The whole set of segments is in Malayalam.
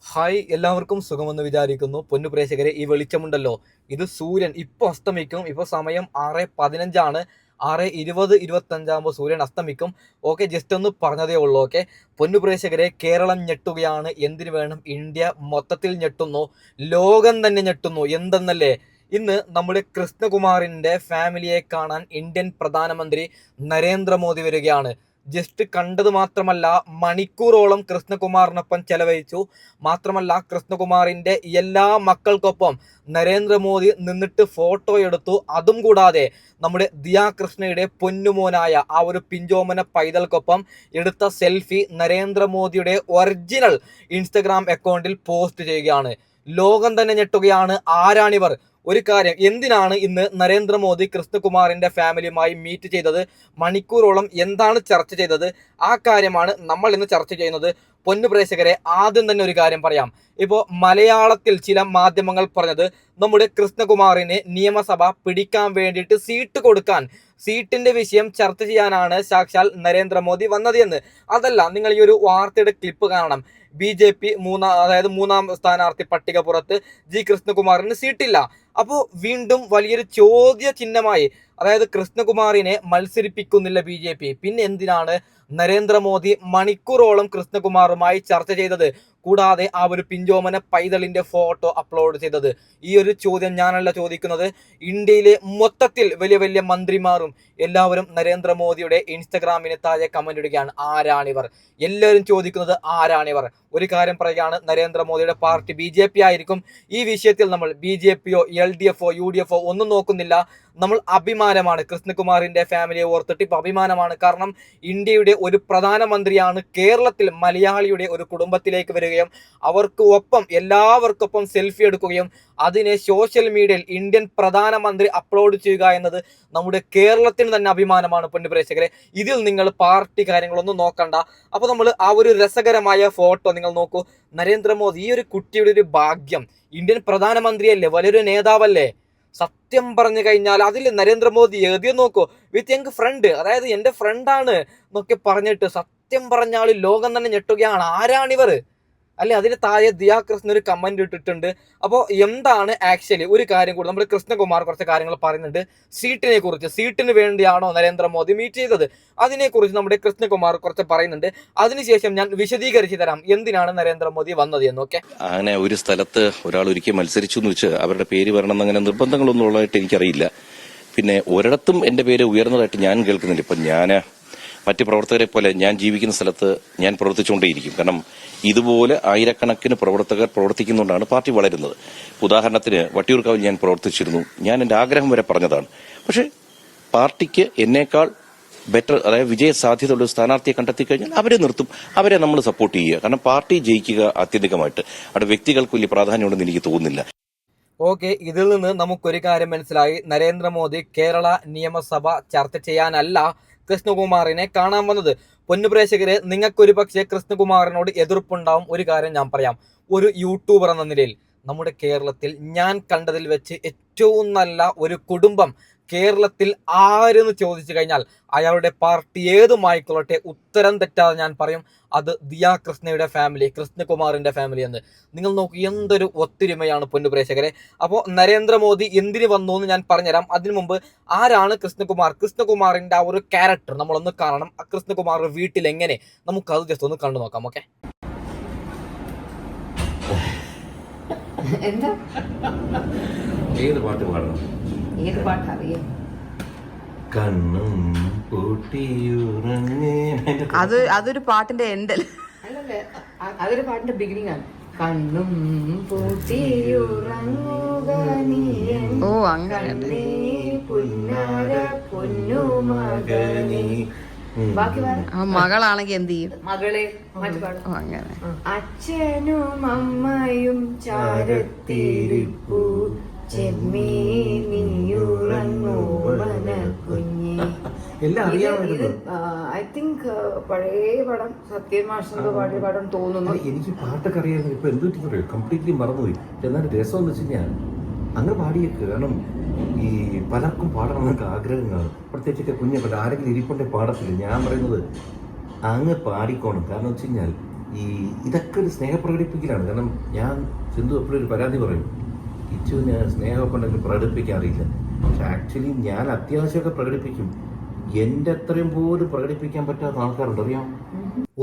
ഹായ്, എല്ലാവർക്കും സുഖമെന്ന് വിചാരിക്കുന്നു. പൊന്നു പ്രേക്ഷകരെ, ഈ വെളിച്ചമുണ്ടല്ലോ, ഇത് സൂര്യൻ ഇപ്പോൾ അസ്തമിക്കും. ഇപ്പോൾ സമയം 6:15 6:20 25 സൂര്യൻ അസ്തമിക്കും. ഓക്കെ, ജസ്റ്റ് ഒന്ന് പറഞ്ഞതേ ഉള്ളൂ. ഓക്കെ, പൊന്നു പ്രേക്ഷകരെ, കേരളം ഞെട്ടുകയാണ്. എന്തിനു വേണം, ഇന്ത്യ മൊത്തത്തിൽ ഞെട്ടുന്നു, ലോകം തന്നെ ഞെട്ടുന്നു. എന്തെന്നല്ലേ, ഇന്ന് നമ്മുടെ കൃഷ്ണകുമാറിന്റെ ഫാമിലിയെ കാണാൻ ഇന്ത്യൻ പ്രധാനമന്ത്രി നരേന്ദ്രമോദി വരികയാണ്. ജസ്റ്റ് കണ്ടത് മാത്രമല്ല, മണിക്കൂറോളം കൃഷ്ണകുമാറിനൊപ്പം ചെലവഴിച്ചു. മാത്രമല്ല, കൃഷ്ണകുമാറിന്റെ എല്ലാ മക്കൾക്കൊപ്പം നരേന്ദ്രമോദി നിന്നിട്ട് ഫോട്ടോ എടുത്തു. അതും കൂടാതെ നമ്മുടെ ദിയ കൃഷ്ണയുടെ പൊന്നുമോനായ ആ ഒരു പിഞ്ചോമന പൈതൽക്കൊപ്പം എടുത്ത സെൽഫി നരേന്ദ്രമോദിയുടെ ഒറിജിനൽ ഇൻസ്റ്റഗ്രാം അക്കൗണ്ടിൽ പോസ്റ്റ് ചെയ്യുകയാണ്. ലോകം തന്നെ ഞെട്ടുകയാണ്. ആരാണിവർ? ഒരു കാര്യം, എന്തിനാണ് ഇന്ന് നരേന്ദ്രമോദി കൃഷ്ണകുമാറിന്റെ ഫാമിലിയുമായി മീറ്റ് ചെയ്തത്, മണിക്കൂറോളം എന്താണ് ചർച്ച ചെയ്തത്, ആ കാര്യമാണ് നമ്മൾ ഇന്ന് ചർച്ച ചെയ്യുന്നത്. പൊന്നു പ്രേക്ഷകരെ, ആദ്യം തന്നെ ഒരു കാര്യം പറയാം. ഇപ്പോൾ മലയാളത്തിൽ ചില മാധ്യമങ്ങൾ പറഞ്ഞത്, നമ്മുടെ കൃഷ്ണകുമാറിന് നിയമസഭ പിടിക്കാൻ വേണ്ടിയിട്ട് സീറ്റ് കൊടുക്കാൻ, സീറ്റിന്റെ വിഷയം ചർച്ച ചെയ്യാനാണ് സാക്ഷാൽ നരേന്ദ്രമോദി വന്നത് എന്ന്. അതല്ല, നിങ്ങൾ ഈ ഒരു വാർത്തയുടെ ക്ലിപ്പ് കാണണം. BJP മൂന്നാം സ്ഥാനാർത്ഥി പട്ടിക പുറത്ത് ജി കൃഷ്ണകുമാറിന് സീറ്റില്ല. അപ്പോൾ വീണ്ടും വലിയൊരു ചോദ്യ ചിഹ്നമായി, അതായത് കൃഷ്ണകുമാറിനെ മത്സരിപ്പിക്കുന്നില്ല BJP, പിന്നെ എന്തിനാണ് നരേന്ദ്രമോദി മണിക്കൂറോളം കൃഷ്ണകുമാറുമായി ചർച്ച ചെയ്തത്, കൂടാതെ ആ ഒരു പിഞ്ചോമന പൈതലിന്റെ ഫോട്ടോ അപ്ലോഡ് ചെയ്തത്? ഈ ഒരു ചോദ്യം ഞാനല്ല ചോദിക്കുന്നത്. ഇന്ത്യയിലെ മൊത്തത്തിൽ വലിയ വലിയ മന്ത്രിമാരും എല്ലാവരും നരേന്ദ്രമോദിയുടെ ഇൻസ്റ്റഗ്രാമിന് താഴെ കമന്റ് ഇടുകയാണ്, ആരാണിവർ? എല്ലാവരും ചോദിക്കുന്നത് ആരാണിവർ? ഒരു കാര്യം പറയുകയാണ്, നരേന്ദ്രമോദിയുടെ പാർട്ടി BJP ആയിരിക്കും. ഈ വിഷയത്തിൽ നമ്മൾ BJPയോ LDFോ UDFോ ഒന്നും നോക്കുന്നില്ല. നമ്മൾ അഭിമാനമാണ്, കൃഷ്ണകുമാറിന്റെ ഫാമിലിയെ ഓർത്തിട്ട് ഇപ്പൊ അഭിമാനമാണ്. കാരണം ഇന്ത്യയുടെ ഒരു പ്രധാനമന്ത്രിയാണ് കേരളത്തിൽ മലയാളിയുടെ ഒരു കുടുംബത്തിലേക്ക് വരികയും അവർക്ക് ഒപ്പം എല്ലാവർക്കൊപ്പം സെൽഫി എടുക്കുകയും അതിനെ സോഷ്യൽ മീഡിയയിൽ ഇന്ത്യൻ പ്രധാനമന്ത്രി അപ്ലോഡ് ചെയ്യുക എന്നത് നമ്മുടെ കേരളത്തിന് തന്നെ അഭിമാനമാണ്. പൊന്നു പ്രേക്ഷകരെ, ഇതിൽ നിങ്ങൾ പാർട്ടി കാര്യങ്ങളൊന്നും നോക്കണ്ട. അപ്പൊ നമ്മൾ ആ ഒരു രസകരമായ ഫോട്ടോ നിങ്ങൾ നോക്കൂ. നരേന്ദ്രമോദി, ഈ ഒരു കുട്ടിയുടെ ഒരു ഭാഗ്യം, ഇന്ത്യൻ പ്രധാനമന്ത്രിയല്ലേ, വലിയൊരു നേതാവല്ലേ. സത്യം പറഞ്ഞു കഴിഞ്ഞാൽ അതിൽ നരേന്ദ്രമോദി എഴുതി നോക്കൂ, വിത്ത് യങ് ഫ്രണ്ട്, അതായത് എന്റെ ഫ്രണ്ടാണ് എന്നൊക്കെ പറഞ്ഞിട്ട്. സത്യം പറഞ്ഞാൽ ലോകം തന്നെ ഞെട്ടുകയാണ്. ആരാണിവർ അല്ലെ? അതിന് താഴെ ദിയ കൃഷ്ണ ഒരു കമന്റ് ഇട്ടിട്ടുണ്ട്. അപ്പോൾ എന്താണ് ആക്ച്വലി ഒരു കാര്യം കൂടി, നമ്മുടെ കൃഷ്ണകുമാർ കുറച്ച് കാര്യങ്ങൾ പറയുന്നുണ്ട് സീറ്റിനെ കുറിച്ച്. സീറ്റിന് വേണ്ടിയാണോ നരേന്ദ്രമോദി മീറ്റ് ചെയ്തത്, അതിനെക്കുറിച്ച് നമ്മുടെ കൃഷ്ണകുമാർ കുറച്ച് പറയുന്നുണ്ട്. അതിനുശേഷം ഞാൻ വിശദീകരിച്ചു തരാം എന്തിനാണ് നരേന്ദ്രമോദി വന്നത് എന്നൊക്കെ. അങ്ങനെ ഒരു സ്ഥലത്ത് ഒരാൾ ഒരിക്കൽ മത്സരിച്ചു എന്ന് വെച്ച് അവരുടെ പേര് വരണമെന്ന് അങ്ങനെ നിർബന്ധങ്ങളൊന്നും ഉള്ളതായിട്ട് എനിക്കറിയില്ല. പിന്നെ ഒരിടത്തും എന്റെ പേര് ഉയർന്നതായിട്ട് ഞാൻ കേൾക്കുന്നില്ല. ഇപ്പം ഞാൻ മറ്റ് പ്രവർത്തകരെ പോലെ ഞാൻ ജീവിക്കുന്ന സ്ഥലത്ത് ഞാൻ പ്രവർത്തിച്ചുകൊണ്ടേയിരിക്കും. കാരണം ഇതുപോലെ ആയിരക്കണക്കിന് പ്രവർത്തകർ പ്രവർത്തിക്കുന്നുകൊണ്ടാണ് പാർട്ടി വളരുന്നത്. ഉദാഹരണത്തിന് വട്ടിയൂർക്കാവിൽ ഞാൻ പ്രവർത്തിച്ചിരുന്നു. ഞാൻ എന്റെ ആഗ്രഹം വരെ പറഞ്ഞതാണ്. പക്ഷെ പാർട്ടിക്ക് എന്നേക്കാൾ ബെറ്റർ, അതായത് വിജയ സാധ്യതയുള്ള സ്ഥാനാർത്ഥിയെ കണ്ടെത്തി കഴിഞ്ഞാൽ അവരെ നിർത്തും, അവരെ നമ്മൾ സപ്പോർട്ട് ചെയ്യുക. കാരണം പാർട്ടി ജയിക്കുക ആത്യന്തികമായിട്ട് അവിടെ വ്യക്തികൾക്ക് വലിയ പ്രാധാന്യമുണ്ടെന്ന് എനിക്ക് തോന്നുന്നില്ല. ഓക്കെ, ഇതിൽ നിന്ന് നമുക്കൊരു കാര്യം മനസ്സിലായി. നരേന്ദ്രമോദി കേരള നിയമസഭ ചർച്ച ചെയ്യാനല്ല കൃഷ്ണകുമാറിനെ കാണാൻ വന്നത്. പൊന്നുപ്രേക്ഷകരെ, നിങ്ങൾക്കൊരു പക്ഷേ കൃഷ്ണകുമാറിനോട് എതിർപ്പുണ്ടാവും. ഒരു കാര്യം ഞാൻ പറയാം. ഒരു യൂട്യൂബർ എന്ന നിലയിൽ നമ്മുടെ കേരളത്തിൽ ഞാൻ കണ്ടതിൽ വെച്ച് ഏറ്റവും നല്ല ഒരു കുടുംബം കേരളത്തിൽ ആരെന്ന് ചോദിച്ചു കഴിഞ്ഞാൽ അയാളുടെ പാർട്ടി ഏതുമായിക്കൊള്ളട്ടെ, ഉത്തരം തെറ്റാതെ ഞാൻ പറയും, അത് ദിയ കൃഷ്ണയുടെ ഫാമിലി, കൃഷ്ണകുമാറിന്റെ ഫാമിലി എന്ന്. നിങ്ങൾ നോക്കൂ, എന്തൊരു ഒത്തൊരുമയാണ് പൊന്നു പ്രേക്ഷകരെ. അപ്പോൾ നരേന്ദ്രമോദി എന്തിനു വന്നു എന്ന് ഞാൻ പറഞ്ഞുതരാം. അതിനു മുമ്പ്, ആരാണ് കൃഷ്ണകുമാർ? കൃഷ്ണകുമാറിന്റെ ആ ഒരു ക്യാരക്ടർ നമ്മളൊന്ന് കാണണം. ആ കൃഷ്ണകുമാർ വീട്ടിൽ എങ്ങനെ, നമുക്കത് ജസ്റ്റ് ഒന്ന് കണ്ടു നോക്കാം. ഓക്കെ, എന്താ ഏത് പാട്ട് പാടണം? ഏത് പാട്ടാ അറിയാം? കണ്ണും പൂട്ടിയുറങ്ങേ. അതൊരു പാട്ടിന്റെ എൻഡൽ. അല്ലല്ലേ, അതൊരു പാട്ടിന്റെ ബിഗിനിങ് ആണ്. കണ്ണും പൂട്ടിയുറങ്ങുക നീ ഓ അങ്ങനെ. പുന്നാര പൊന്നുമകനീ. ബാക്കി ആ മകളാണെങ്കി എന്ത് ചെയ്യും? മകളെ മാറ്റി പാടും. ഓ അങ്ങനെ. അച്ഛനും അമ്മയും ചാരത്തിരിപ്പു ചെമ്മീ നീയുറങ്ങൂ കുഞ്ഞി. ഐ തിങ്ക് പഴയ പടം, സത്യമാഷ് പാടിയ പടം തോന്നുന്നു. എനിക്ക് പാട്ടൊക്കെ അറിയാമായിരുന്നു. ഇപ്പൊ എന്ത് പറയും, കംപ്ലീറ്റ്ലി മറന്നുപോയി. എന്നാലും രസം എന്ന് വെച്ച് കഴിഞ്ഞാൽ അങ്ങനെ പാടിയേക്ക്. കാരണം ഈ പലർക്കും പാടണം എന്നൊക്കെ ആഗ്രഹം കാണും. പ്രത്യേകിച്ചൊക്കെ കുഞ്ഞൊക്കെ ആരെങ്കിലും ഇരിപ്പുണ്ടെ പാടത്തില്ല. ഞാൻ പറയുന്നത് അങ്ങ് പാടിക്കോണം. കാരണം വെച്ച് കഴിഞ്ഞാൽ ഇതൊക്കെ ഒരു സ്നേഹപ്രകടിപ്പിക്കലാണ്. കാരണം ഞാൻ സിന്ധു എപ്പോഴും ഒരു പരാതി പറയും, കിച്ചുവിന് സ്നേഹമൊക്കെ ഉണ്ടെങ്കിൽ പ്രകടിപ്പിക്കാറില്ല. പക്ഷെ ആക്ച്വലി ഞാൻ അത്യാവശ്യമൊക്കെ പ്രകടിപ്പിക്കും. എൻ്റെ അത്രയും പോലും പ്രകടിപ്പിക്കാൻ പറ്റാത്ത ആൾക്കാരുണ്ട്, അറിയാം.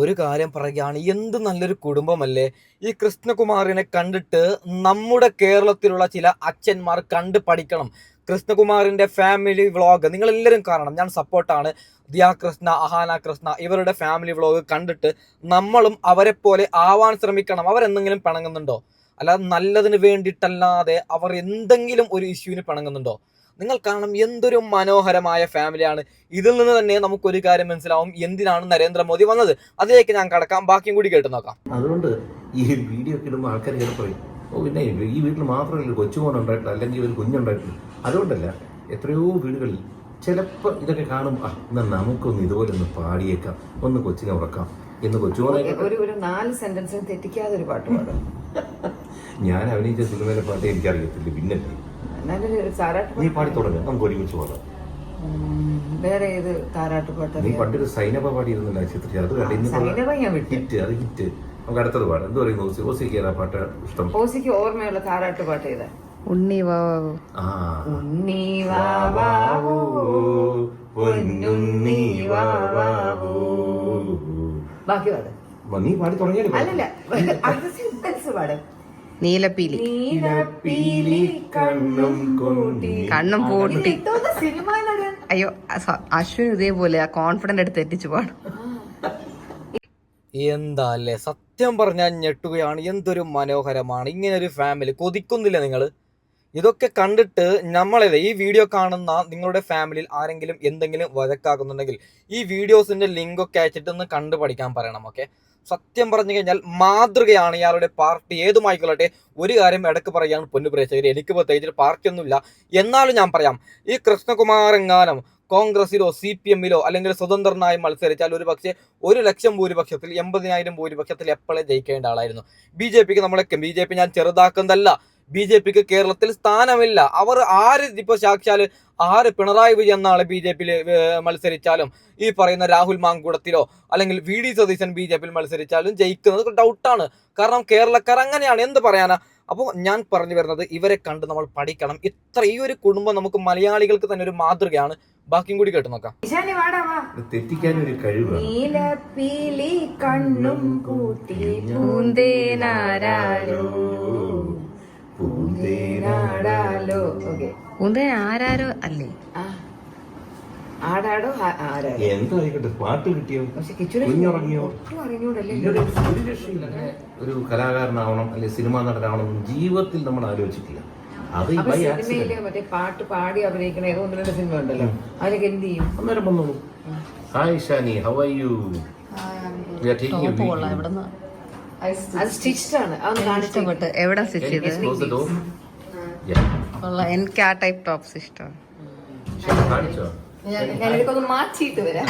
ഒരു കാര്യം പറയുകയാണ്, എന്ത് നല്ലൊരു കുടുംബമല്ലേ. ഈ കൃഷ്ണകുമാറിനെ കണ്ടിട്ട് നമ്മുടെ കേരളത്തിലുള്ള ചില അച്ഛന്മാർ കണ്ട് പഠിക്കണം. കൃഷ്ണകുമാറിന്റെ ഫാമിലി വ്ളോഗ് നിങ്ങൾ എല്ലാവരും കാണണം, ഞാൻ സപ്പോർട്ടാണ്. ദിയ കൃഷ്ണ, അഹാന കൃഷ്ണ ഇവരുടെ ഫാമിലി വ്ളോഗ് കണ്ടിട്ട് നമ്മളും അവരെ പോലെ ആവാൻ ശ്രമിക്കണം. അവരെന്തെങ്കിലും പിണങ്ങുന്നുണ്ടോ? അല്ലാതെ നല്ലതിന് വേണ്ടിയിട്ടല്ലാതെ അവർ എന്തെങ്കിലും ഒരു ഇഷ്യൂവിന് പിണങ്ങുന്നുണ്ടോ? നിങ്ങൾ കാണണം, എന്തൊരു മനോഹരമായ ഫാമിലിയാണ്. ഇതിൽ നിന്ന് തന്നെ നമുക്കൊരു കാര്യം മനസ്സിലാവും എന്തിനാണ് നരേന്ദ്രമോദി വന്നത്. അതിലേക്ക് ഞാൻ കടക്കാം, ബാക്കിയും കൂടി കേട്ട് നോക്കാം. അതുകൊണ്ട് ഈ വീഡിയോ ഒക്കെ ഇടുമ്പോൾ ആൾക്കാർ ചില പറയും, ഓ പിന്നെ ഈ വീട്ടിൽ മാത്രമല്ല കൊച്ചുമോനുണ്ടായിട്ടില്ല, അല്ലെങ്കിൽ ഒരു കുഞ്ഞുണ്ടായിട്ടില്ല. അതുകൊണ്ടല്ല, എത്രയോ വീടുകളിൽ ചിലപ്പോൾ ഇതൊക്കെ കാണും, എന്നാൽ നമുക്കൊന്ന് ഇതുപോലെ ഒന്ന് പാടിയേക്കാം, ഒന്ന് കൊച്ചിനെ ഉറക്കാം എന്ന് കൊച്ചുമോനെ ഒരു 4 സെന്റൻസ് തെറ്റിക്കാതെ ഒരു പാട്ട് പാടും. ഞാൻ അഭിനയിച്ച സിനിമയിലെ പാട്ട് എനിക്കറിയത്തില്ല, പിന്നെ നീ പാടി തുടങ്ങുക, നമുക്ക് ഒരുമിച്ച് പാടാം. വേറെ ഏത് താരാട്ടുപാട്ട്? നീ പണ്ടൊരു സൈനബ പാടിയിരുന്നില്ല ചിത്രി, അത് ഹിറ്റ്, അത് ഹിറ്റ്. നമുക്ക് അടുത്തത് പാടാം. എന്ത് പറയുന്നു ഓസിക്ക് ഏതാ പാട്ട് ഇഷ്ടം? ഓസിക്ക് ഓർമ്മയുള്ള താരാട്ടുപാട്ട് ഏതാ? ഉണ്ണി വാവു. ഉണ്ണി വാവാവൂ പൊന്നുണ്ണി വാവാവൂ. ബാക്കി പാട്. നീ പാടി തുടങ്ങിയാലും അല്ലല്ല, അടുത്ത സെന്റൻസ് പാടും. നീലപ്പീലി. നീലപ്പീലി കണ്ണും കണ്ണും പൂട്ടി. സിനിമ നടൻ. അയ്യോ, അശ്വിൻ ഇതേപോലെ ആ കോൺഫിഡന്റ് എടുത്ത് തെറ്റിച്ചു പാടും. എന്താ അല്ലേ, സത്യം പറഞ്ഞാൽ ഞെട്ടുകയാണ്. എന്തൊരു മനോഹരമാണ് ഇങ്ങനെ ഒരു ഫാമിലി. കൊതിക്കുന്നില്ല നിങ്ങൾ? ഇതൊക്കെ കണ്ടിട്ട് നമ്മളെ ഈ വീഡിയോ കാണുന്ന നിങ്ങളുടെ ഫാമിലിയിൽ ആരെങ്കിലും എന്തെങ്കിലും വഴക്കാക്കുന്നുണ്ടെങ്കിൽ ഈ വീഡിയോസിന്റെ ലിങ്ക് ഒക്കെ അയച്ചിട്ട് ഒന്ന് കണ്ടു പഠിക്കാൻ പറയണം. ഓക്കെ, സത്യം പറഞ്ഞു കഴിഞ്ഞാൽ മാതൃകയാണ് ഇയാളുടെ പാർട്ടി ഏതുമായിക്കൊള്ളട്ടെ. ഒരു കാര്യം ഇടയ്ക്ക് പറയാണ് പൊന്നു പ്രേക്ഷകർ, എനിക്ക് പ്രത്യേകിച്ച് പാർട്ടിയൊന്നുമില്ല, എന്നാലും ഞാൻ പറയാം, ഈ കൃഷ്ണകുമാർ എങ്ങാനും കോൺഗ്രസിലോ CPM-ലോ അല്ലെങ്കിൽ സ്വതന്ത്രനായി മത്സരിച്ചാൽ ഒരു പക്ഷേ 1,00,000 ഭൂരിപക്ഷത്തിൽ 80,000 ഭൂരിപക്ഷത്തിൽ എപ്പോഴേ ജയിക്കേണ്ട ആളായിരുന്നു. BJP-ക്ക് നമ്മളൊക്കെ, BJP ഞാൻ ചെറുതാക്കുന്നതല്ല, BJP-ക്ക് കേരളത്തിൽ സ്ഥാനമില്ല. അവർ ആര് ഇപ്പൊ സാക്ഷാല് ആര് പിണറായി വിജയൻ നാളെ BJP-യിൽ മത്സരിച്ചാലും, ഈ പറയുന്ന രാഹുൽ മാങ്കൂടത്തിലോ അല്ലെങ്കിൽ VD സതീശൻ BJP-യിൽ മത്സരിച്ചാലും ജയിക്കുന്നത് ഡൗട്ടാണ്. കാരണം കേരളക്കാർ അങ്ങനെയാണ്, എന്ത് പറയാനാ. അപ്പോൾ ഞാൻ പറഞ്ഞു വരുന്നത്, ഇവരെ കണ്ട് നമ്മൾ പഠിക്കണം. ഈ ഒരു കുടുംബം നമുക്ക് മലയാളികൾക്ക് തന്നെ ഒരു മാതൃകയാണ്. ബാക്കിയും കൂടി കേട്ട് നോക്കാം. തെറ്റിക്കാനൊരു കഴിവ്. നീലപ്പീലി കണ്ണും കൂട്ടി പൂന്തേനാരാരോ പൂന്തേനാടാലോ. ഓക്കെ, പൂന്തേൻ ആരാരോ അല്ലേ? ആടാടോ ആരാരോ എന്തോ ആയിക്കോട്ടെ, പാട്ട് കിട്ടിയോ, കുഞ്ഞുറങ്ങിയോ, ഒരു രക്ഷയില്ല. ഒരു കലാകാരനാവണം അല്ലെങ്കിൽ സിനിമാ നടനാവണം ജീവിതത്തിൽ നമ്മൾ ആലോചിച്ചിട്ടില്ല. അത് സിനിമയില് മറ്റേ പാട്ട് പാടി അഭിനയിക്കണ ഏതോ 1-2 സിനിമ ഉണ്ടല്ലോ, അതിലൊക്കെ എന്ത് ചെയ്യും? അന്നേരം വന്നോളൂ. Hi Shani, how are you? We are taking a video. അത് സ്റ്റിച്ച്ഡ് ആണ്. അതൊന്ന് കാണിച്ചിട്ട് എവിടെ സ്റ്റിച്ച് ചെയ്ത്? Close the door. എനിക്ക് ആ ടൈപ്പ് ടോപ്സ് ഇഷ്ടമാണ്. കാണിച്ചോ? ഞാനിതൊക്കെ മാറ്റിയിട്ട് വരാം.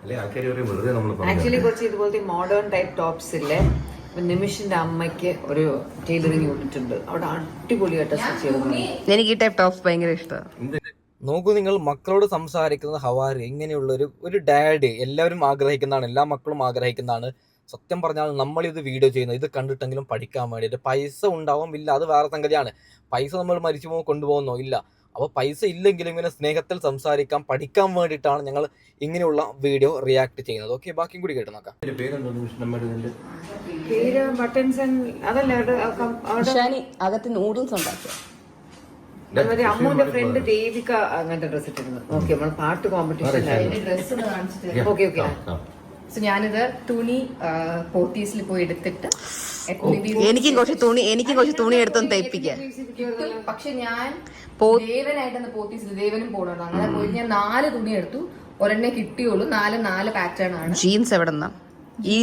അല്ലെ ആൾക്കാർ വെറുതെ നമ്മൾ ആക്ച്വലി കുറച്ച് ഇതുപോലത്തെ മോഡേൺ ടൈപ്പ് ടോപ്സ് ഇല്ലേ, നിമിഷിന്റെ അമ്മയ്ക്ക് ഒരു ടൈലറിങ് യൂണിറ്റ് ഉണ്ട്, അവിടെ അടിപൊളിയായിട്ട് സ്റ്റിച്ച് ചെയ്തു. എനിക്ക് ഈ ടൈപ്പ് ടോപ്സ് ഭയങ്കര ഇഷ്ടമാണ്. നോക്കൂ, നിങ്ങൾ മക്കളോട് സംസാരിക്കുന്ന ഹവാരി ഇങ്ങനെയുള്ള ഒരു ഡാഡി എല്ലാവരും ആഗ്രഹിക്കുന്നതാണ്, എല്ലാ മക്കളും ആഗ്രഹിക്കുന്നതാണ്. സത്യം പറഞ്ഞാൽ നമ്മളിത് വീഡിയോ ചെയ്യുന്നത് ഇത് കണ്ടിട്ടെങ്കിലും പഠിക്കാൻ വേണ്ടിയിട്ട്. പൈസ ഉണ്ടാവും ഇല്ല, അത് വേറെ സംഗതിയാണ്. പൈസ നമ്മൾ മരിച്ചു പോകുമ്പോൾ കൊണ്ടുപോകുന്നോ ഇല്ല. അപ്പോൾ പൈസ ഇല്ലെങ്കിലും ഇങ്ങനെ സ്നേഹത്തിൽ സംസാരിക്കാൻ പഠിക്കാൻ വേണ്ടിയിട്ടാണ് ഞങ്ങൾ ഇങ്ങനെയുള്ള വീഡിയോ റിയാക്ട് ചെയ്യുന്നത്. ഓക്കെ, ബാക്കിയും കൂടി കേട്ട് നോക്കാം. പേര് ബട്ടൻസ് അതല്ല, അകത്ത് നൂഡിൽസ് ഉണ്ടാക്കുക. അമ്മുവിന്റെ ഫ്രണ്ട് ദേവിക അങ്ങനത്തെ ഡ്രസ് ഇട്ടിരുന്നു. ഓക്കെ, നമ്മൾ പാട്ട് കോമ്പറ്റീഷൻ. Okay okay. സോ ഞാനിത് തുണി പോത്തീസിൽ പോയി എടുത്തിട്ട് എനിക്കും കുറച്ച് തുണി എടുത്തൊന്ന് തയ്പ്പിക്കാം. പക്ഷെ ഞാൻ ദേവനായിട്ടൊന്ന് പോത്തീസിൽ ദേവനും പോകണം, അങ്ങനെ പോയി ഞാൻ 4 തുണി എടുത്തു. ഒരെണ്ണേ കിട്ടിയുള്ളൂ. 4 പാറ്റേൺ ആണ്. ജീൻസ് എവിടെന്നാ? ഈ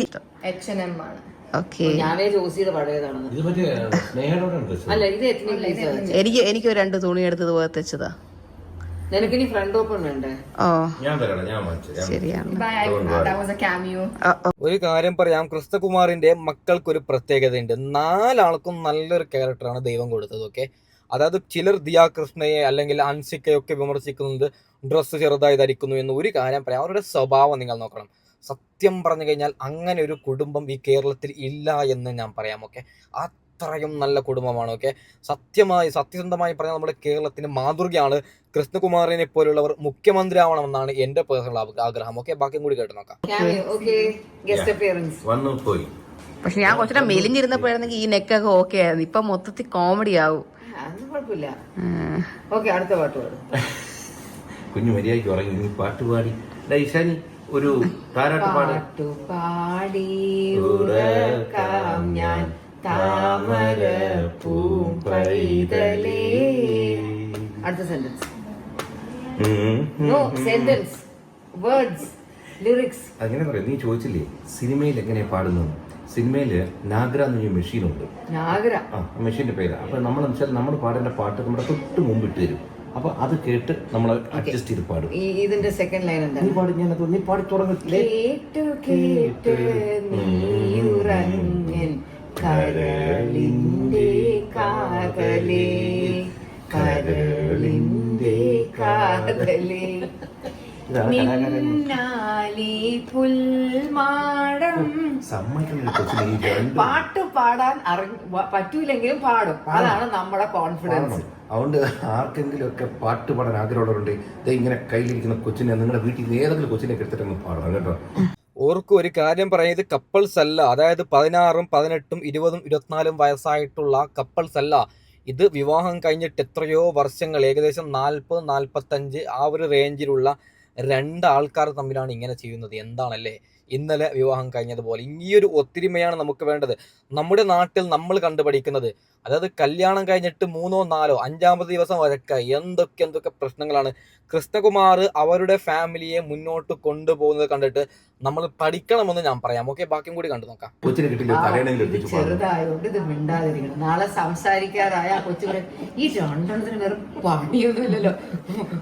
H&M ആണ്. ഞാനേ ജോസിയുടെ പഴയതാണെന്ന്. അല്ല, ഇത് എനിക്ക് 2 തുണി എടുത്തത് പോലെ തെച്ചതാ. നിനക്കിനി ഫ്രണ്ട് ഓപ്പൺ വേണ്ടേ? ഓ ഞാൻ ശരിയാണ്. ഒരു കാര്യം പറയാം, കൃഷ്ണകുമാറിന്റെ മക്കൾക്കൊരു പ്രത്യേകതയുണ്ട്. 4 ആൾക്കും നല്ലൊരു ക്യാരക്ടറാണ് ദൈവം കൊടുത്തത്. ഓക്കെ, അതായത് ചിലർ ദിയ കൃഷ്ണയെ അല്ലെങ്കിൽ അൻസിക്കയൊക്കെ വിമർശിക്കുന്നത് ഡ്രസ്സ് ചെറുതായി ധരിക്കുന്നു എന്ന്. ഒരു കാര്യം പറയാം, അവരുടെ സ്വഭാവം നിങ്ങൾ നോക്കണം. സത്യം പറഞ്ഞു കഴിഞ്ഞാൽ അങ്ങനെ ഒരു കുടുംബം ഈ കേരളത്തിൽ ഇല്ല എന്ന് ഞാൻ പറയാം. ഓക്കെ, അത്രയും നല്ല കുടുംബമാണ്. ഓക്കെ, സത്യസന്ധമായി പറഞ്ഞാൽ നമ്മുടെ കേരളത്തിന് മാതൃകയാണ്. കൃഷ്ണകുമാറിനെ പോലുള്ളവർ മുഖ്യമന്ത്രി ആവണമെന്നാണ് എൻ്റെ പേഴ്സണൽ ആഗ്രഹം. ഓക്കെ, ബാക്കിയും കൂടി കേട്ട് നോക്കാം. വന്നു പോയി. പക്ഷെ ഞാൻ കുറച്ചുകൂടെ മെലിഞ്ഞിരുന്നപ്പോഴാണെങ്കിൽ ഈ നെക്കൊക്കെ ഓക്കെ ആയിരുന്നു. ഇപ്പൊ മൊത്തത്തിൽ കോമഡി ആവും. അതൊന്നും കുഴപ്പമില്ല. ഓക്കെ, അടുത്ത പാട്ട് പാടും. കുഞ്ഞു മര്യാദയ്ക്ക് ഉറങ്ങി, നീ പാട്ട് പാടി. ഈശാനി ഒരു താരാട്ട് പാട്. പാടി ഉറക്കാം ഞാൻ താമര പൂമ്പൈതലേ. അടുത്ത sentence. No sentence, words, lyrics. അങ്ങനെ പറയാം. നീ ചോദിച്ചില്ലേ സിനിമയിൽ എങ്ങനെ പാടുന്നു? സിനിമയില് നാഗ്ര എന്നൊരു മെഷീനുണ്ട്. നാഗ്ര മെഷീന്റെ പേര്. അപ്പൊ നമ്മൾ പാടേണ്ട പാട്ട് നമ്മുടെ തൊട്ട് മുമ്പ് ഇട്ട് തരും. അപ്പൊ അത് കേട്ട് നമ്മൾ അഡ്ജസ്റ്റ് ചെയ്ത് പാടും. ഇതിന്റെ സെക്കൻഡ് ലൈൻ എന്താ? നീ പാടി, ഞാനത് നീ പാടി തുടങ്ങത്തില്ലേ? കേട്ടു കേട്ട് നീയുറങ്ങൻ കരളിന്റെ കാതലേ, കരളിന്റെ കാതലേ, നിന്നാലി പുൽമാടം. പാട്ട് പാടാൻ പറ്റൂലെങ്കിലും പാടും. അതാണ് നമ്മുടെ കോൺഫിഡൻസ്. അതുകൊണ്ട് ആർക്കെങ്കിലും ഒക്കെ പാട്ട് പാടാൻ ആഗ്രഹമുള്ളവരുണ്ട്, ഇങ്ങനെ കയ്യിലിരിക്കുന്ന കൊച്ചിനെ നിങ്ങളുടെ വീട്ടിൽ ഏതെങ്കിലും കൊച്ചിനെ എടുത്തിട്ട് അങ്ങ് പാടണം കേട്ടോ. ഓർക്കും ഒരു കാര്യം പറയുന്നത്, കപ്പിൾസ് അല്ല. അതായത് 16, 18, 20, 24 വയസ്സായിട്ടുള്ള കപ്പിൾസ് അല്ല. ഇത് വിവാഹം കഴിഞ്ഞിട്ട് എത്രയോ വർഷങ്ങൾ, ഏകദേശം 40, 45 ആ ഒരു റേഞ്ചിലുള്ള 2 ആൾക്കാർ തമ്മിലാണ് ഇങ്ങനെ ചെയ്യുന്നത്. എന്താണല്ലേ, ഇന്നലെ വിവാഹം കഴിഞ്ഞതുപോലെ. ഈ ഒരു ഒത്തൊരുമയാണ് നമുക്ക് വേണ്ടത്. നമ്മുടെ നാട്ടിൽ നമ്മൾ കണ്ടുപഠിക്കുന്നത്, അതായത് കല്യാണം കഴിഞ്ഞിട്ട് 3, 4, 5ാമത്തെ ദിവസം വരക്ക എന്തൊക്കെ പ്രശ്നങ്ങളാണ്. കൃഷ്ണകുമാർ അവരുടെ ഫാമിലിയെ മുന്നോട്ട് കൊണ്ടുപോകുന്നത് കണ്ടിട്ട് നമ്മൾ പഠിക്കണമെന്ന് ഞാൻ പറയാം. ഓക്കെ, ബാക്കിയും കൂടി കണ്ടു നോക്കാം. ചെറുതായോണ്ട് ഇത് മിണ്ടാതിരിക്കണം. നാളെ സംസാരിക്കാറായ ആ കൊച്ചു ഈ രണ്ടെണ്ണത്തിന് വേറെ പണിയൊന്നുമില്ലല്ലോ,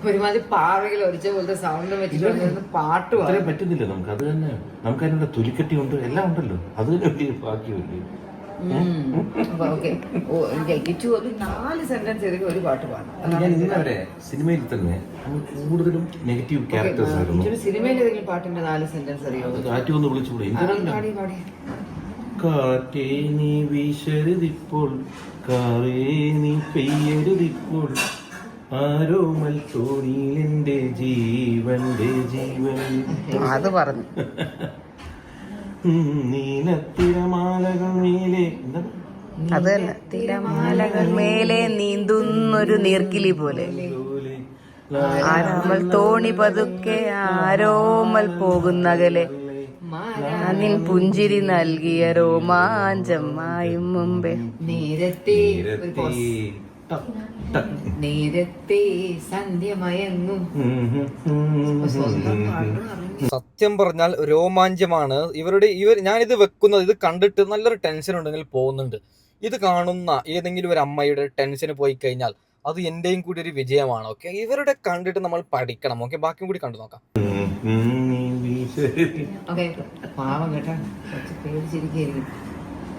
ഒരുമാതിരി പാറയിൽ ഒരിച്ച പോലത്തെ സൗണ്ട് വെച്ചിട്ട് പാട്ട് പറ്റുന്നില്ല നമുക്ക്. അത് തന്നെ നമുക്ക് അതിനുള്ള തൊലിക്കെട്ടി ഉണ്ട്, എല്ലാം ഉണ്ടല്ലോ. അത് തന്നെ ബാക്കിയല്ലേ. നാല് സെന്റൻസ് ഏതൊക്കെ ഒരു പാട്ട് പാടും. ഞാൻ ഇന്നവരെ സിനിമയിൽ തന്നെ കൂടുതലും നെഗറ്റീവ് ക്യാരക്ടേഴ്സ് ആയിരുന്നു. സിനിമയിൽ ഏതെങ്കിലും പാട്ടിന്റെ 4 സെന്റൻസ് അറിയോ? കാറ്റ് ഒന്ന് വിളിച്ചുകൂടെ? കാറ്റേ നീ വീശരുതിപ്പോൾ, കാറേ നീ പെയ്യരുതിപ്പോൾ, ആരോമൽ തോണിയിലെന്റെ ജീവന്റെ ജീവൻ. അത് പറഞ്ഞു. നീലത്തിരമാലകൾ മേലെ, അത് തന്നെ, തിരമാലകൾ മേലെ നീന്തുന്നൊരു നീർക്കിലി പോലെ, ആരോമൽ തോണി പതുക്കെ ആരോമൽ പോകുന്നകലെ, നിൻ പുഞ്ചിരി നൽകിയ രോമാഞ്ചമായും മുമ്പേ, നേരത്തെ സന്ധ്യമയങ്ങും. സത്യം പറഞ്ഞാൽ രോമാഞ്ചമാണ് ഞാനിത് വെക്കുന്നത്. ഇത് കണ്ടിട്ട് നല്ലൊരു ടെൻഷൻ ഉണ്ടെങ്കിൽ പോകുന്നുണ്ട്. ഇത് കാണുന്ന ഏതെങ്കിലും ഒരു അമ്മയുടെ ടെൻഷന് പോയി കഴിഞ്ഞാൽ അത് എന്റെയും കൂടി ഒരു വിജയമാണ്. ഓക്കെ, ഇവരുടെ കണ്ടിട്ട് നമ്മൾ പഠിക്കണം. ഓക്കെ, ബാക്കിയും കൂടി കണ്ടു നോക്കാം. പാവം കേട്ടാ, പേടിച്ചിരിക്കും.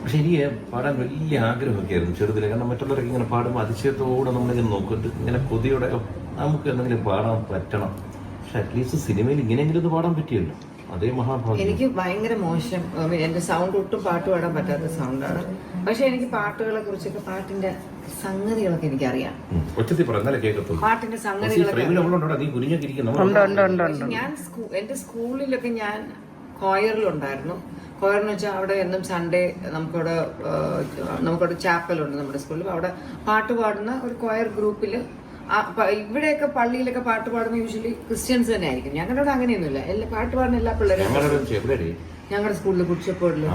പക്ഷെ എനിക്ക് പാടാൻ വലിയ ആഗ്രഹമൊക്കെ ആയിരുന്നു ചെറുതിലെ. കാരണം മറ്റുള്ളവരൊക്കെ ഇങ്ങനെ പാടുമ്പോൾ അതിശയത്തോടെ നമ്മളിങ്ങനെ നോക്കിയിട്ട് ഇങ്ങനെ കൊതിയോടെ നമുക്ക് എന്തെങ്കിലും പാടാൻ പറ്റണം. പക്ഷെ അറ്റ്ലീസ്റ്റ് സിനിമയിൽ ഇങ്ങനെയെങ്കിലും ഒന്ന് പാടാൻ പറ്റിയല്ലോ, അതേ മഹാഭാഗ്യം. എനിക്ക് ഭയങ്കര മോശം, എന്റെ സൗണ്ട് ഒട്ടും പാട്ട് പാടാൻ പറ്റാത്ത സൗണ്ടാണ്. പക്ഷെ എനിക്ക് പാട്ടുകളെ കുറിച്ചൊക്കെ, പാട്ടിന്റെ സംഗതികളൊക്കെ എനിക്കറിയാം. പാട്ടിന്റെ സംഗതികളൊക്കെ ഞാൻ എന്റെ സ്കൂളിലൊക്കെ ഞാൻ കൊയറിലുണ്ടായിരുന്നു. കൊയറെന്ന് വെച്ചാൽ അവിടെ എന്നും സൺഡേ നമുക്കവിടെ ചാപ്പലുണ്ട് നമ്മുടെ സ്കൂളിൽ. അവിടെ പാട്ട് പാടുന്ന ഒരു കൊയർ ഗ്രൂപ്പിൽ, ഇവിടെയൊക്കെ പള്ളിയിലൊക്കെ പാട്ട് പാടുന്ന യൂഷ്വലി ക്രിസ്ത്യൻസ് തന്നെ ആയിരിക്കും. ഞങ്ങളുടെ അവിടെ അങ്ങനെയൊന്നുമില്ല, പാട്ട് പാടുന്ന എല്ലാ പിള്ളേരും. ഞങ്ങളുടെ സ്കൂളിൽ കുടിച്ചപ്പോഴില്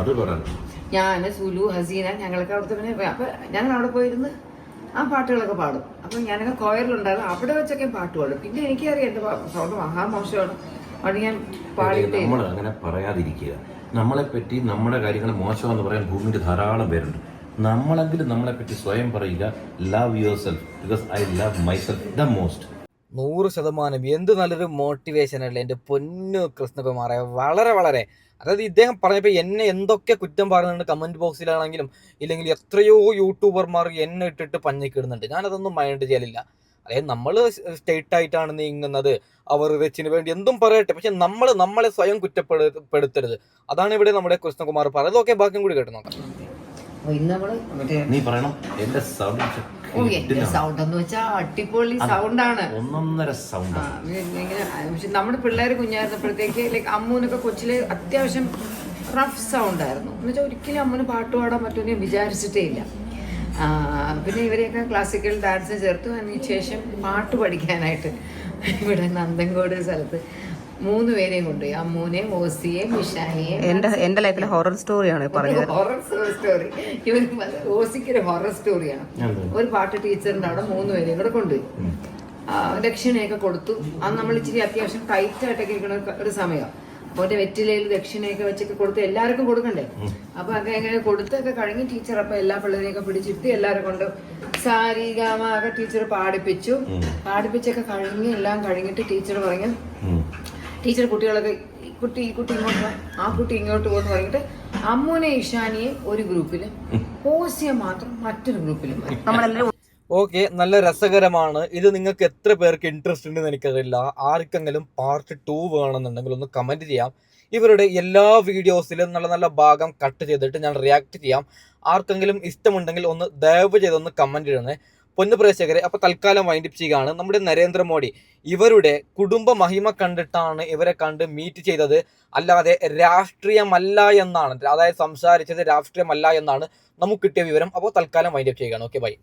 ഞാൻ, സുലു, ഹസീന, ഞങ്ങളൊക്കെ അവിടുത്തെ. അപ്പൊ ഞങ്ങൾ അവിടെ പോയിരുന്ന് ആ പാട്ടുകളൊക്കെ പാടും. അപ്പൊ ഞാനൊക്കെ കൊയറിലുണ്ടായിരുന്നു, അവിടെ വെച്ചൊക്കെ പാട്ട് പാടും. പിന്നെ എനിക്കറിയാം എന്റെ സൗണ്ട് മഹാമോശമാണ്, അവിടെ ഞാൻ പാടിയിട്ടേ. നമ്മൾ അങ്ങനെ പറയാതിരിക്കുക. നമ്മളെ പറ്റി നമ്മുടെ കാര്യങ്ങൾ മോശമെന്ന് പറയാൻ ഭൂമിയിൽ ധാരാളം പേരുണ്ട്. നമ്മളെങ്കിലും നമ്മളെ പറ്റി സ്വയം പറയുക. Love your self, because I love myself the most. 100%. എന്ത് നല്ലൊരു മോട്ടിവേഷൻ അല്ലേ എൻ്റെ പൊന്നു കൃഷ്ണകുമാറെ. വളരെ അതായത് ഇദ്ദേഹം പറഞ്ഞപ്പോൾ എന്നെ എന്തൊക്കെ കുറ്റം പറയുന്നുണ്ട് കമന്റ് ബോക്സിലാണെങ്കിലും, ഇല്ലെങ്കിൽ എത്രയോ യൂട്യൂബർമാർ എന്നെ ഇട്ടിട്ട് പഞ്ഞിക്കിടുന്നുണ്ട്. ഞാനതൊന്നും മൈൻഡ് ചെയ്യലില്ല. അതായത് നമ്മൾ സ്റ്റേറ്റ് ആയിട്ടാണ് നീങ്ങുന്നത്, അവർ റിച്ചിന് വേണ്ടി എന്തും പറയട്ടെ, പക്ഷെ നമ്മളെ സ്വയം കുറ്റപ്പെടുത്തരുത്. അതാണ് ഇവിടെ നമ്മുടെ കൃഷ്ണകുമാർ പറയുന്നത്. ഓക്കെ, ബാക്കിയും കൂടി കേട്ട് നോക്കാം. അപ്പൊ ഇന്ന് നമ്മള് മറ്റേ നീ പറയണം എന്റെ സൗണ്ട് സൗണ്ട് എന്ന് വെച്ചാൽ അടിപൊളി സൗണ്ടാണ്, ഒന്നൊന്നര സൗണ്ട്. ഇങ്ങനെ പക്ഷെ നമ്മുടെ പിള്ളേർ കുഞ്ഞായിരുന്നപ്പോഴത്തേക്ക് ലൈക്ക് അമ്മൂനൊക്കെ കൊച്ചില് അത്യാവശ്യം റഫ് സൗണ്ട് ആയിരുന്നു. എന്ന് വെച്ചാൽ ഒരിക്കലും അമ്മൂന് പാട്ട് പാടാൻ പറ്റുമെന്ന് ഞാൻ വിചാരിച്ചിട്ടേ ഇല്ല. പിന്നെ ഇവരെയൊക്കെ ക്ലാസിക്കൽ ഡാൻസ് ചേർത്തു. അതിന് ശേഷം പാട്ട് പഠിക്കാനായിട്ട് ഇവിടെ നന്ദൻകോട് സ്ഥലത്ത് 3 പേരെയും കൊണ്ടുപോയി. അമ്മൂനെയും ഓസിയെയും ഇഷാനിയെയും. എന്റെ ലൈഫിലെ ഹൊറർ സ്റ്റോറിയാണ് പറഞ്ഞത്. ഹൊറർ സ്റ്റോറി ഇവർക്ക് ഓസിക്കൊരു ഹൊറർ സ്റ്റോറിയാണ്. ഒരു പാട്ട് ടീച്ചറിന്റെ അവിടെ 3 പേരെയും കൂടെ കൊണ്ടുപോയി. ദക്ഷിണയൊക്കെ കൊടുത്തു. അത് നമ്മൾ ഇച്ചിരി അത്യാവശ്യം ടൈറ്റ് ആയിട്ടൊക്കെ ഇരിക്കുന്ന ഒരു സമയം. അപ്പോൾ വെറ്റിലയിൽ ദക്ഷിണയൊക്കെ വെച്ചൊക്കെ കൊടുത്ത് എല്ലാവർക്കും കൊടുക്കണ്ടേ. അപ്പൊ ഒക്കെ എങ്ങനെ കൊടുത്തൊക്കെ കഴിഞ്ഞ് ടീച്ചർ അപ്പൊ എല്ലാ പിള്ളേരെയൊക്കെ പിടിച്ചിട്ട് എല്ലാവരും കൊണ്ട് സാരി ഗാമ ഒക്കെ ടീച്ചർ പാടിപ്പിച്ചൊക്കെ കഴിഞ്ഞ് എല്ലാം കഴിഞ്ഞിട്ട് ടീച്ചർ പറഞ്ഞു, ടീച്ചർ കുട്ടികളൊക്കെ ഈ കുട്ടി ഇങ്ങോട്ട് വാ, ആ കുട്ടി ഇങ്ങോട്ട് പോകുന്നു പറഞ്ഞിട്ട് അമ്മൂനെ ഇഷാനിയെ ഒരു ഗ്രൂപ്പിലും ഓസിയെ മാത്രം മറ്റൊരു ഗ്രൂപ്പിലും. നമ്മളെല്ലാവരും ഓക്കെ, നല്ല രസകരമാണ്. ഇത് നിങ്ങൾക്ക് എത്ര പേർക്ക് ഇൻട്രസ്റ്റ് ഉണ്ടെന്ന് എനിക്കറിയില്ല. ആർക്കെങ്കിലും പാർട്ട് 2 വേണമെന്നുണ്ടെങ്കിൽ ഒന്ന് കമന്റ് ചെയ്യാം. ഇവരുടെ എല്ലാ വീഡിയോസിലും നല്ല നല്ല ഭാഗം കട്ട് ചെയ്തിട്ട് ഞാൻ റിയാക്ട് ചെയ്യാം. ആർക്കെങ്കിലും ഇഷ്ടമുണ്ടെങ്കിൽ ഒന്ന് ദയവ് ചെയ്തൊന്ന് കമന്റ് ഇടുന്നേ പൊന്നു പ്രേക്ഷകരെ. അപ്പൊ തൽക്കാലം വൈൻഡപ്പ് ചെയ്യുകയാണ്. നമ്മുടെ നരേന്ദ്രമോദി ഇവരുടെ കുടുംബ മഹിമ കണ്ടിട്ടാണ് ഇവരെ കണ്ട് മീറ്റ് ചെയ്തത്, അല്ലാതെ രാഷ്ട്രീയമല്ല എന്നാണ്, അതായത് സംസാരിച്ചത് രാഷ്ട്രീയമല്ല എന്നാണ് നമുക്ക് കിട്ടിയ വിവരം. അപ്പോൾ തൽക്കാലം വൈൻഡപ്പ് ചെയ്യുകയാണ്. Okay, by.